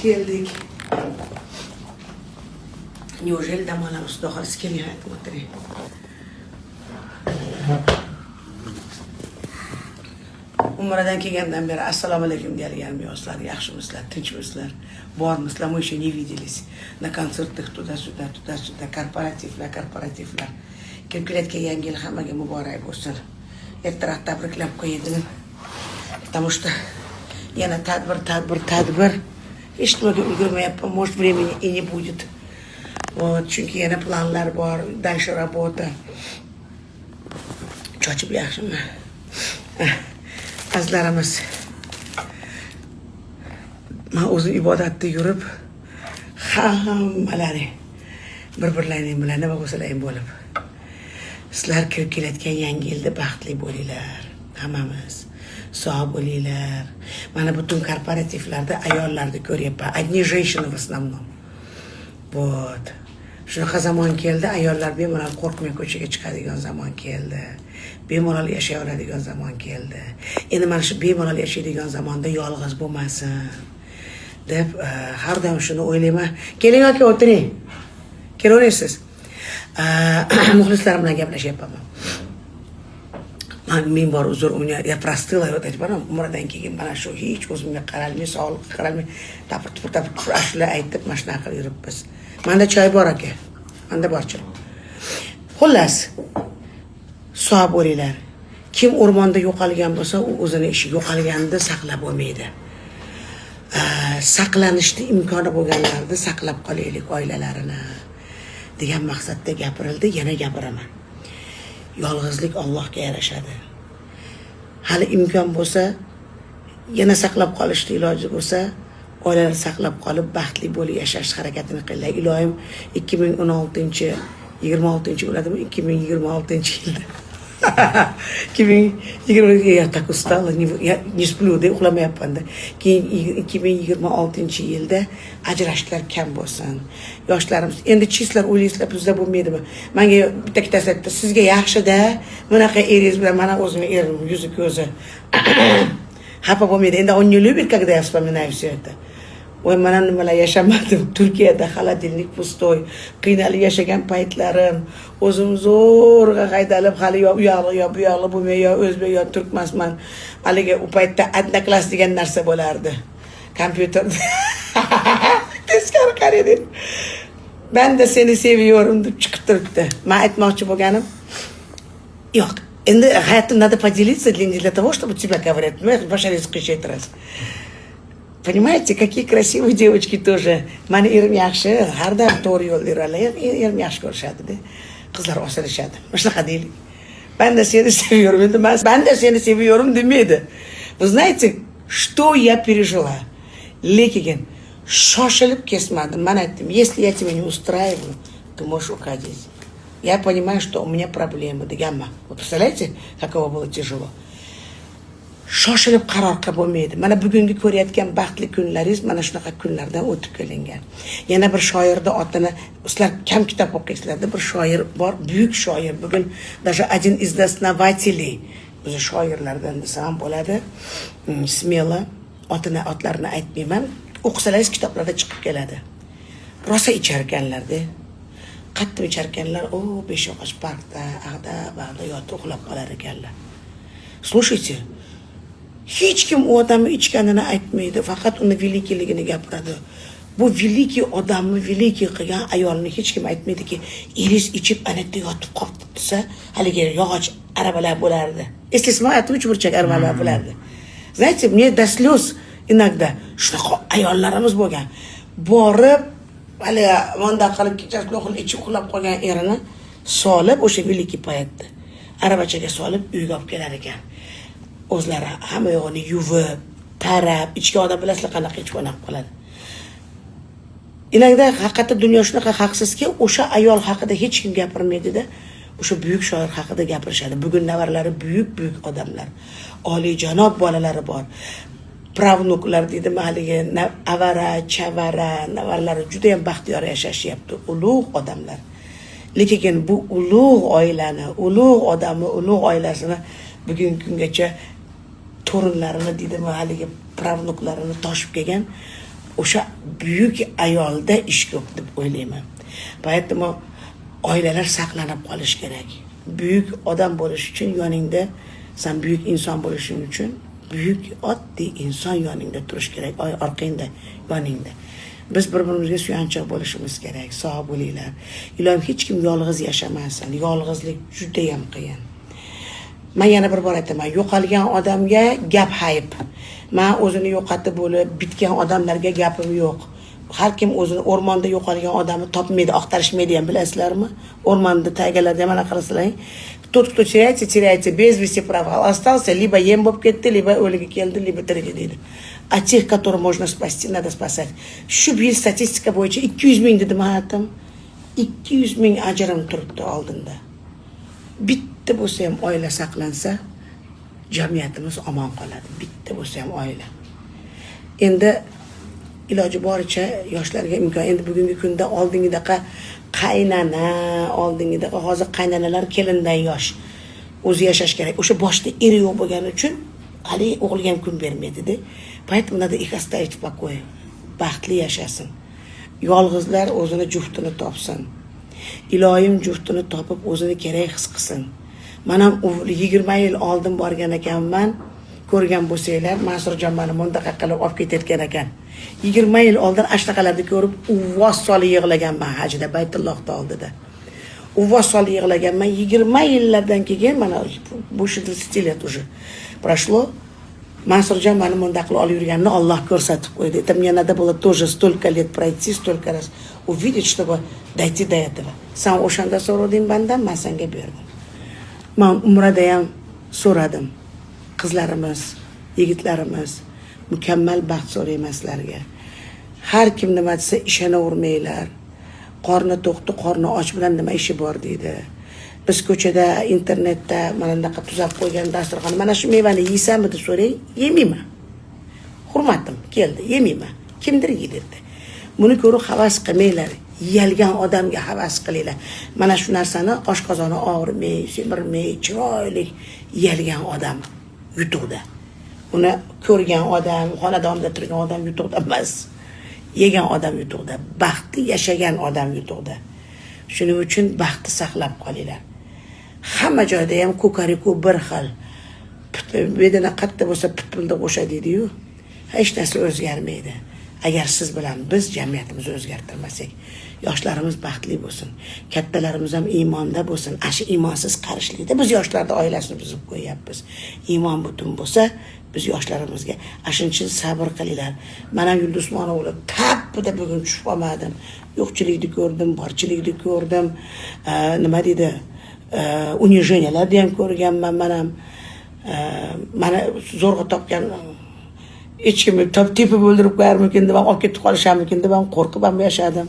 Geldik. Неужели dam olamiz? Xudo xohlasa keling, aytib o'tiring. Umradan kelgandan beri assalomu alaykum deyilgan yoshlar, yaxshimisizlar, tinchmisizlar, bormisizlar? Мы еще не виделись. На концертах туда-сюда, korporativlar. Kelib kelayotgan yangi yil hammaga muborak bo'lsin. Ertaroq tabriklab qo'ydim. Потому что yana tadbir. Hech nimaga ulgurmayapman, может времени и не будет. Вот, chunki yana planlar bor, дальше работа. Cho'chib yaxshimi? Azlarimiz. Men o'zim ibodatda yurib, hammalari bir-birlaring bilan nima bo'lsalaring bo'lib. Sizlar kirib kelayotgan yangi yilda baxtli bo'linglar. Hammamiz sog' bo'linglar. Mana butun korporativlarda ayollarni ko'ryapman. Одни женщины в основном. Вот. Shunaqa zamon keldi, ayollar bemalol qo'rqmay ko'chaga chiqadigan zamon keldi. Bemalol yashayoladigan zamon keldi. Endi mana shu bemalol yashaydigan zamonda yolg'iz bo'lmasin deb har doim shuni o'ylayman. Keling aka, o'tiring. Kelaverasiz. Muxlislarim bilan gaplashyapman. Men bor uzr, я простыла, вот эти baram umradan keyin mana shu hech o'zimga qaralmay, sog'liqqa qaramay, tapir ashula aytib, mana shunaqa qilib yuribmiz. Manda choy bor aka. Manda bor choy. Xullas, sog' bo'linglar. Kim o'rmonda yo'qolgan bo'lsa, u o'zini ishi yo'qolganida saqlab bo'lmaydi. Saqlanishni imkoni bo'lganlarni saqlab qolaylik oilalarini degan maqsadda gapirildi, yana gapiraman. Yolg'izlik Allohga yarashadi. Hali imkon bo'lsa, yana saqlab qolishni iloji bo'lsa, oilalar saqlab qolib baxtli bo'lib yashash harakatini qilinglar. Ilohim 26 bo'ladimi? 2026-yilda. 2020 я так устала, не сплю, deb uxlamayapman-da. Keyin 2026-yilda ajrashishlar kam bo'lsin. Yoshlarimiz endi chislar o'ylaysizlar, bizda bo'lmaydimi? Menga bitta-ikkitasi aytdi, sizga yaxshi-da, bunaqa eringiz bilan mana o'zimni erim, yuzi ko'zi. Xafa bo'lmaydi. Endi он не любит, когда я вспоминаю все это. Voy, mana nimalar yashamadim. Turkiyada холодильник pustoy, qiynalib yashagan paytlarim, o'zim zo'rg'a haydalib, hali yo u yoqli bo'lmay, yo o'zbek yo turkmasman. Haligi u paytda adnaklas degan narsa bo'lardi. Kompyuterda. Teskari qaraydi. Ben de seni seviyorum deb chiqib turibdi. Men aytmoqchi bo'lganim, yo'q. Endi hayotim надо поделиться для того, чтобы тебя говорят. Мы башарец qilishayt раз. Понимаете, какие красивые девочки тоже. Mani erim yaxshi, har doim to'g'ri yo'lda yuradilar. Erim yaxshi ko'rishadi-da. Qizlar osilishadi. Shunaqa deylik. Ben de seni seviyorum. Ben de seni seviyorum demaydi. Вы знаете, что я пережила? Lekin shoshilib kesmadim. Men aytdim, если я тебя не устраиваю, ты можешь уходить. Я понимаю, что у меня проблемы deganman. Вы представляете, каково было тяжело? Shoshilib qaror qilib bo'lmaydi. Mana bugungi ko'rayotgan baxtli kunlaringiz mana shunaqa kunlardan o'tib kelingan. Yana bir shoirda otini, sizlar kam kitob o'qiysizlarda, bir shoir bor, buyuk shoir. Bugun даже один из основателей, o'zi shoirlardan desam bo'ladi. Smelo, otlarini aytmayman. O'qisalaringiz kitoblarda chiqib keladi. Rosa icharkanlarda. Qattiq icharkanlar, o Beshyog'och parkda, bag'da yotib uxlab qolar ekanlar. Слушайте, hech kim u odamni ichganini aytmaydi, faqat uni velikligini gapiradi. Bu veliki odamni veliki qilgan ayolni hech kim aytmaydiki, eringiz ichib anaqda yotib qoldi desa, haligi yog'och arabalar bo'lardi. Если смотреть, uchburchak arabalar bo'lardi. Знаете, мне до слез inogda shunaqa ayollarimiz bo'lgan. Borib, hali monda qilib kechasi ichib uxlab qolgan erini solib o'sha veliki paytda arabachaga solib uyga olib kelar ekan. O'zlari hamma yo'g'ini yuvib, tarab, ichki odam bilasizlar qanaqa ichib o'ynab qoladi. Inogda haqiqatda dunyo shunaqa haqsizki, o'sha ayol haqida hech kim gapirmaydi-da, o'sha buyuk shoir haqida gapirishadi. Bugun navaralari buyuk odamlar, oliyjanob bolalari bor. Pravnuklar deydimi, haligi avara, chavara, navaralari juda ham baxtiyor yashashyapti, ulug' odamlar. Lekin bu ulug' oilani, ulug' odamni, ulug' oilasini bugungi kungacha torunlarini deydimi, haligi pravnuklarini toshib kelgan o'sha buyuk ayolda ish ko'p deb o'ylayman. Поэтому oilalar saqlanib qolish kerak. Buyuk odam bo'lish uchun yoningda, sen buyuk inson bo'lishing uchun buyuk oddiy inson yoningda turish kerak, orqangda, yoningda. Biz bir-birimizga suyanchiq bo'lishimiz kerak. Sog' bo'linglar. Ilohim hech kim yolg'iz yashamasin. Yolg'izlik juda ham qiyin. Men yana bir bor aytaman, yo'qolgan odamga gap hayb. Men o'zini yo'qotib bo'lib bitgan odamlarga gapim yo'q. Har kim o'zini o'rmonda yo'qolgan odamni topmaydi, oqtarishmaydi ham, bilasizlarmi? O'rmonda taygalarda mana qarasalaring, tut кто теряется без вести пропал. Остался, либо ем bo'lib ketdi, либо o'ligi keldi, либо tirigi deydi. А тех, которых можно спасти, надо спасать. Shu yil statistika bo'yicha 200 ming dedim hayotim. 200 ming ajrim turibdi oldinda. Bitta bo'lsa ham oila saqlansa, jamiyatimiz omon qoladi. Bitta bo'lsa ham oila. Endi iloji boricha yoshlarga imkon. Endi bugungi kunda oldingidaqa qaynana, oldingidaqa hozir qaynanalar kelindan yosh. O'zi yashash kerak. O'sha boshda eri yo'q bo'lgani uchun hali o'g'ilga ham kun bermaydi-da. Поэтому надо их оставить в покое. Baxtli yashasın. Yolg'izlar o'zini juftini topsin. Ilohim juftini topib o'zini kerak his qilsin. Men ham 20 yil oldin borgan ekanman. Ko'rgan bo'lsanglar, Mansurjon meni mundaqa qilib olib ketayotgan ekan. 20 yil oldin ashtaqalarni ko'rib, uvvos solib yig'laganman hajda Baytullohda oldida. Uvvos solib yig'laganman. 20 yillardan keyin mana bu 30 yil уже прошло. Mansurjon meni mundaq qilib olib yurganini Alloh ko'rsatib qo'ydi. Это мне надо было тоже столько лет пройти, столько раз увидеть, чтобы дойти до этого. Sen o'shanda so'rading bandan, men senga berdim. Men umrada ham so'radim. Qizlarimiz, yigitlarimiz mukammal baxt so'rayman sizlarga. Har kim nima desa ishonavermanglar. Qorni to'qdi, qorni och bilan nima ishi bor deydi. Biz ko'chada, internetda mana bunaqa tuzab qo'ygan dasturxon, mana shu mevani yeysanmi deb so'rang, yemayman. Hurmatim keldi, yemayman. Kimdir yeydi. Buni ko'rib havas qilmanglar. Yeyilgan odamga havas qilinglar. Mana shu narsani oshqozoni og'rimay, semirmay, chiroyli yeyilgan odam yutuqda. Uni ko'rgan odam, xonadonda turgan odam yutuqda emas. Yegan odam yutuqda, baxtli yashagan odam yutuqda. Shuning uchun baxtni saqlab qolinglar. Hamma joyda ham ko'kariku bir xil. Bedana qatta bo'lsa pipilda qo'sha deydi-yu. Hech narsa o'zgarmaydi. Agar siz bilan biz jamiyatimizni o'zgartirmasak, yoshlarimiz baxtli bo'lsin, kattalarimiz ham iymonda bo'lsin. Ashi iymonsiz qarishlikda biz yoshlarda oilasini buzib qo'yapmiz. Iymon butun bo'lsa, biz yoshlarimizga shuning uchun sabr qilinglar. Mana Yulduz Usmonovlar tappida bugun tushib olmadim. Yo'qchilikni ko'rdim, borchilikni ko'rdim. Nima deydi? Unijeniyalarni ham ko'rganman men ham. Mana zo'rg'a topgan hech kimni tepib o'ldirib qo'yarmikin deb, olib ketib qolisharmikin deb qo'rqib ham yashadim.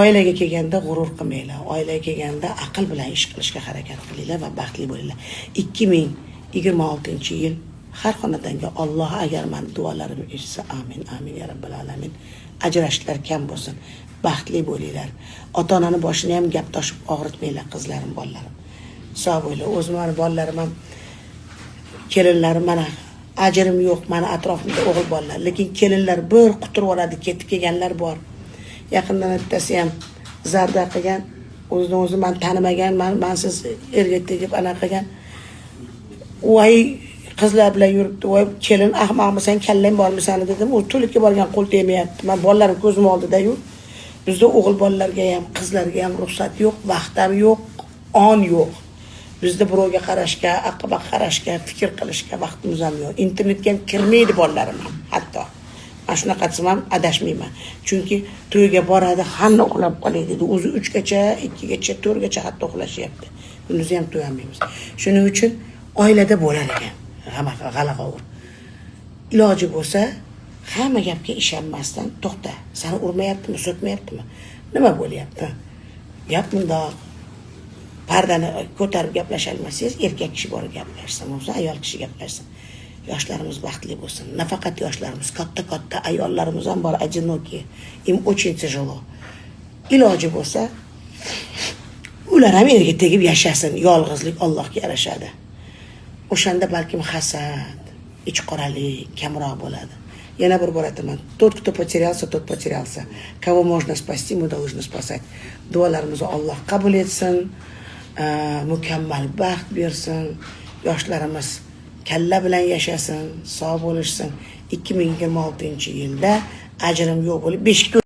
Oilaga kelganda g'urur qilmanglar. Oilaga kelganda aql bilan ish qilishga harakat qilinglar va baxtli bo'linglar. 2026-yil har xonadonga Alloh agar men duolarimni eshitsa, amin, amin ya robbal alamin. Ajrashishlar kam bo'lsin. Baxtli bo'linglar. Ota-onani boshini ham gap toshib og'ritmanglar qizlarim, bolalarim. Sog' bo'linglar. O'zim ham bolalarim ham kelinlarim mana ajrim yo'q, mana atrofimda o'g'il bolalar, lekin kelinlar bir quturib oladi, ketib kelganlar bor. Yaqindan bittasi ham zarda qilgan, o'zini o'zi men tanimagan, men siz erga tegib ana qilgan. Voy qizlar bilan yuribdi, voy kelin ahmoqmisan, kallang bormisan dedim. U to'likka borgan qo'l tegmayapti. Men bolalarim ko'zim oldida-yu. Bizda o'g'il bolalarga ham, qizlarga ham ruxsat yo'q, vaqt ham yo'q, on yo'q. Bizda birovga qarashga, aqlga qarashga, fikr qilishga vaqtimiz ham yo'q. Internetga ham kirmaydi bolalarim ham, hatto. Men shunaqa qilsam ham adashmayman. Chunki to'yga boradi, hamma uxlab qoladi dedi. O'zi 3 gacha, 2 gacha, 4 gacha hatto uxlashyapti. Kunduzi ham to'y olmaymiz. Shuning uchun oilada bo'lar ekan. Hamma g'alag'ovur. Iloji bo'lsa, hamma gapga ishonmasdan, to'xta. Seni urmayaptimi, so'kmayaptimi? Nima bo'lyapti? Gap bundoq. Pardani ko'tarib gaplasha olmasangiz, erkak kishi borib gaplashsin, bo'lsa ayol kishi gaplashsin. Yoshlarimiz baxtli bo'lsin. Nafaqat yoshlarimiz, katta ayollarimiz ham bor, одинокие. Им очень тяжело. Iloji bo'lsa, ular ham erga tegib yashasin. Yolg'izlik Allohga yarashadi. O'shanda balkim hasad, ichqoralik kamroq bo'ladi. Yana bir bor aytaman. Tот, кто потерялся, tот потерялся. Kого можно spасти, мы должны spasать. Duolarimizni Alloh qabul etsin. Mukammal baxt bersin. Yoshlarimiz kalla bilan yashasin, sog' bo'lishsin. 2026-yilda ajrim yo'q bo'lib beshikka